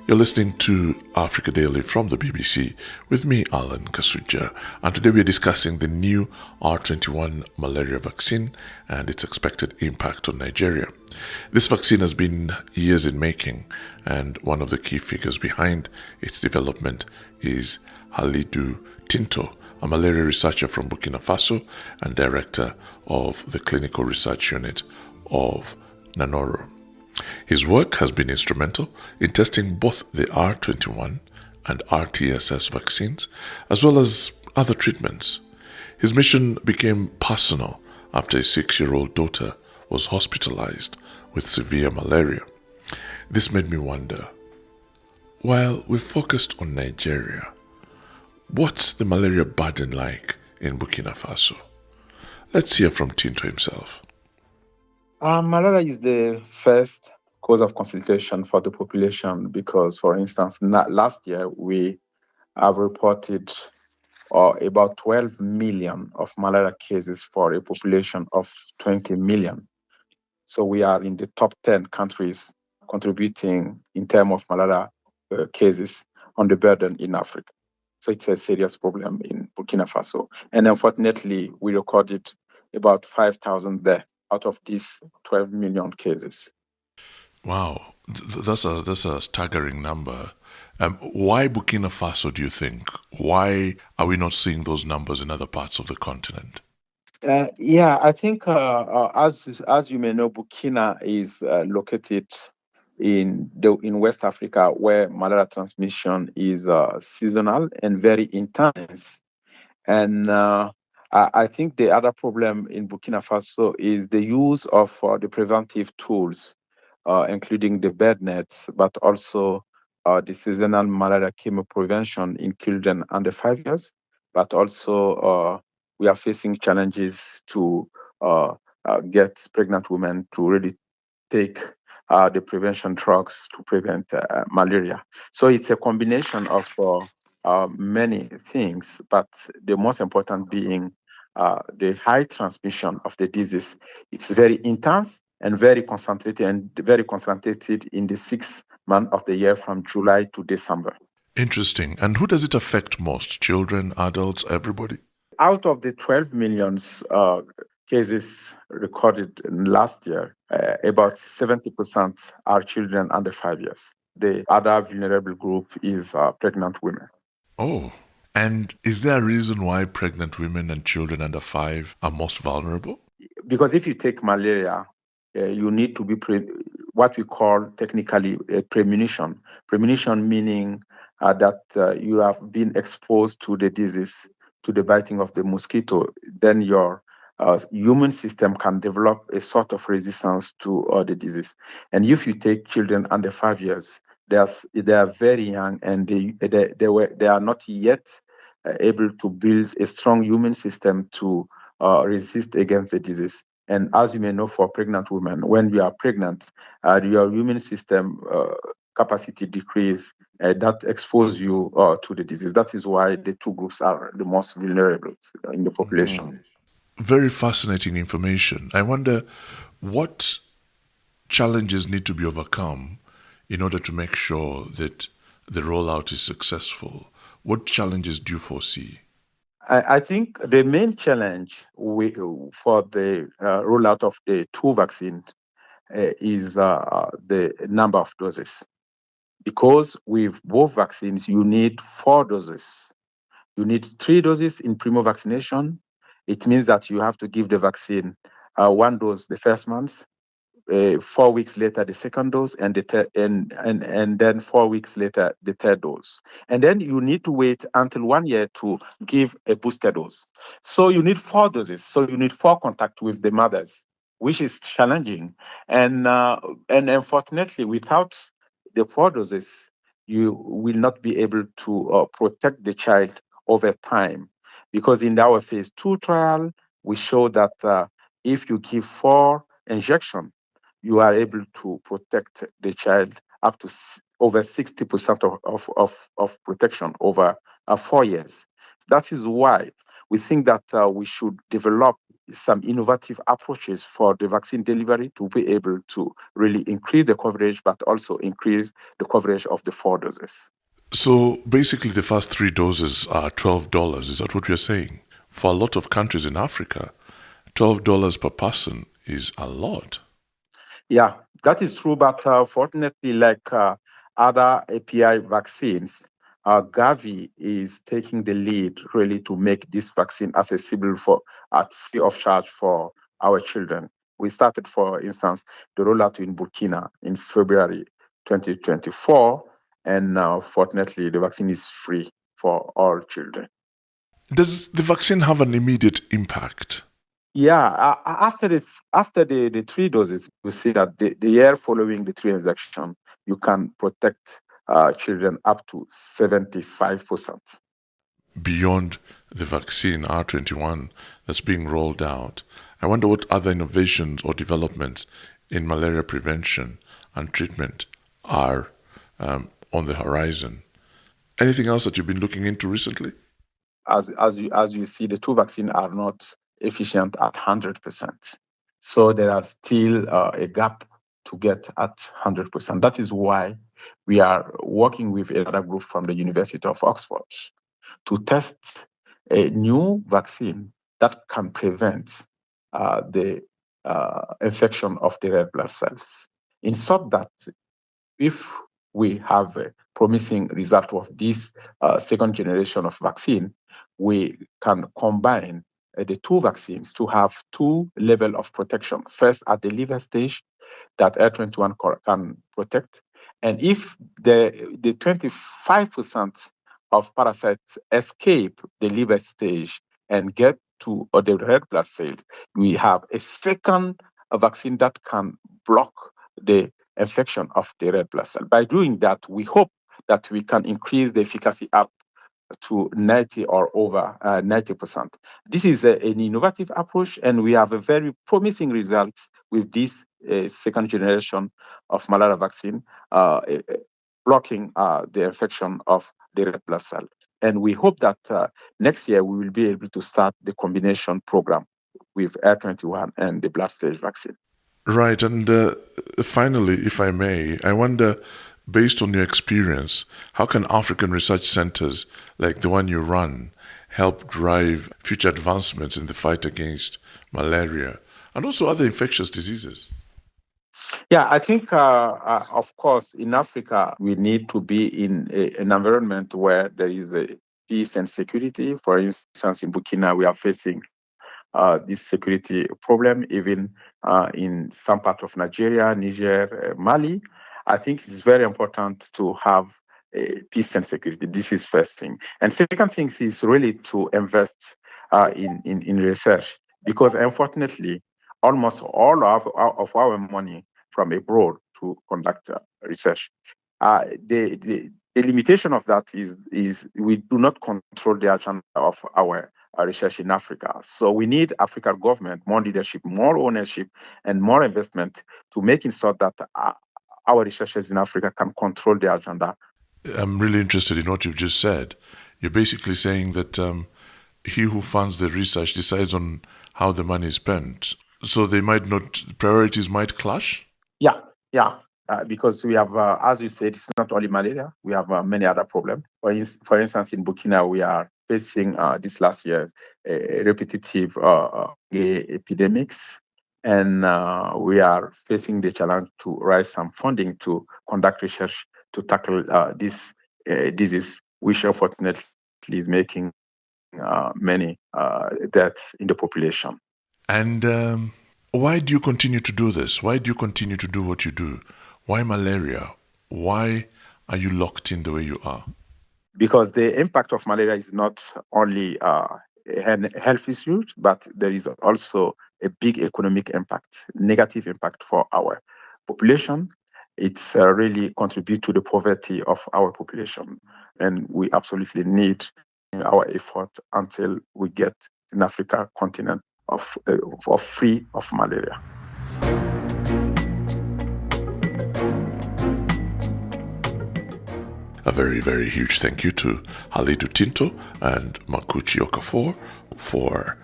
You're listening to Africa Daily from the BBC with me, 𝗟𝗏𝗃𝗃, and today we're discussing the new R21 malaria vaccine and its expected impact on Nigeria. This vaccine has been years in making, and one of the key figures behind its development is Halidou Tinto, a malaria researcher from Burkina Faso and director of the clinical research unit of Nanoro. His work has been instrumental in testing both the R21 and RTSS vaccines, as well as other treatments. His mission became personal after his 6-year-old daughter was hospitalized with severe malaria. This made me wonder, while we focused on Nigeria, what's the malaria burden like in Burkina Faso? Let's hear from Tinto himself. Malaria is the first cause of consultation for the population because, for instance, last year we have reported about 12 million of malaria cases for a population of 20 million. So we are in the top 10 countries contributing in terms of malaria cases on the burden in Africa. So it's a serious problem in Burkina Faso. And unfortunately, we recorded about 5,000 deaths out of these 12 million cases. Wow, that's a staggering number. Why Burkina Faso, do you think? Why are we not seeing those numbers in other parts of the continent? I think as you may know, Burkina is located in West Africa, where malaria transmission is seasonal and very intense. And I think the other problem in Burkina Faso is the use of the preventive tools, including the bed nets, but also the seasonal malaria chemo prevention in children under 5 years. But also we are facing challenges to get pregnant women to really take the prevention drugs to prevent malaria. So it's a combination of many things, but the most important being the high transmission of the disease. It's very intense and very concentrated in the 6 months of the year from July to December. Interesting. And who does it affect most? Children, adults, everybody? Out of the 12 million cases recorded last year, about 70% are children under 5 years. The other vulnerable group is pregnant women. Oh, and is there a reason why pregnant women and children under 5 are most vulnerable? Because if you take malaria, you need to be what we call technically a premonition. Premonition meaning that you have been exposed to the disease, to the biting of the mosquito. Then your human system can develop a sort of resistance to the disease. And if you take children under 5 years, they are very young and they are not yet able to build a strong human system to resist against the disease. And as you may know, for pregnant women, when you are pregnant, your immune system capacity decrease that exposes you to the disease. That is why the two groups are the most vulnerable in the population. Very fascinating information. I wonder what challenges need to be overcome in order to make sure that the rollout is successful. What challenges do you foresee? I think the main challenge for the rollout of the two vaccines is the number of doses. Because with both vaccines, you need 4 doses. You need 3 doses in primo vaccination. It means that you have to give the vaccine 1 dose the first month, 4 weeks later the second dose, and then 4 weeks later the third dose. And then you need to wait until 1 year to give a booster dose. So you need 4 doses. So you need 4 contact with the mothers, which is challenging. And unfortunately, without the 4 doses, you will not be able to protect the child over time. Because in our phase 2 trial, we show that if you give 4 injections, you are able to protect the child up to over 60% of protection over 4 years. That is why we think that we should develop some innovative approaches for the vaccine delivery to be able to really increase the coverage, but also increase the coverage of the 4 doses. So basically the first 3 doses are $12. Is that what you're saying? For a lot of countries in Africa, $12 per person is a lot. Yeah, that is true. But fortunately, like other API vaccines, Gavi is taking the lead really to make this vaccine accessible at free of charge for our children. We started, for instance, the rollout in Burkina in February 2024, and now, fortunately, the vaccine is free for all children. Does the vaccine have an immediate impact? Yeah, after the 3 doses, you see that the year following the 3 injection, you can protect children up to 75%. Beyond the vaccine R21 that's being rolled out, I wonder what other innovations or developments in malaria prevention and treatment are on the horizon. Anything else that you've been looking into recently? As you see, the 2 vaccines are not efficient at 100%. So there are still a gap to get at 100%. That is why we are working with another group from the University of Oxford to test a new vaccine that can prevent the infection of the red blood cells. In sort that if we have a promising result of this second generation of vaccine, we can combine the 2 vaccines to have 2 levels of protection. First, at the liver stage, that R21 can protect. And if the 25% of parasites escape the liver stage and get to the red blood cells, we have a second vaccine that can block the infection of the red blood cell. By doing that, we hope that we can increase the efficacy up to 90 or over 90%. This is an innovative approach, and we have a very promising results with this second generation of malaria vaccine blocking the infection of the red blood cell. And we hope that next year we will be able to start the combination program with R21 and the blood stage vaccine. Right. And finally, if I may, I wonder, based on your experience, how can African research centers like the one you run help drive future advancements in the fight against malaria and also other infectious diseases? Yeah, I think, of course, in Africa, we need to be in an environment where there is a peace and security. For instance, in Burkina, we are facing this security problem, even in some part of Nigeria, Niger, Mali. I think it's very important to have peace and security. This is first thing. And second thing is really to invest in research, because unfortunately, almost all of our money from abroad to conduct research. The limitation of that is we do not control the agenda of our research in Africa. So we need African government, more leadership, more ownership, and more investment to make it so that our researchers in Africa can control the agenda. I'm really interested in what you've just said. You're basically saying that he who funds the research decides on how the money is spent. So priorities might clash? Yeah. Because we have, as you said, it's not only malaria. We have many other problems. For instance, in Burkina, we are facing this last year repetitive epidemics, and we are facing the challenge to raise some funding to conduct research to tackle this disease, which unfortunately is making many deaths in the population. And why do you continue to do this? Why do you continue to do what you do? Why malaria? Why are you locked in the way you are? Because the impact of malaria is not only a health issue, but there is also a big economic impact, negative impact for our population. It's really contribute to the poverty of our population. And we absolutely need our effort until we get an Africa continent of free of malaria. A very, very huge thank you to Halidou Tinto and 𝗃𝗂𝗧𝗃𝗃𝗃 for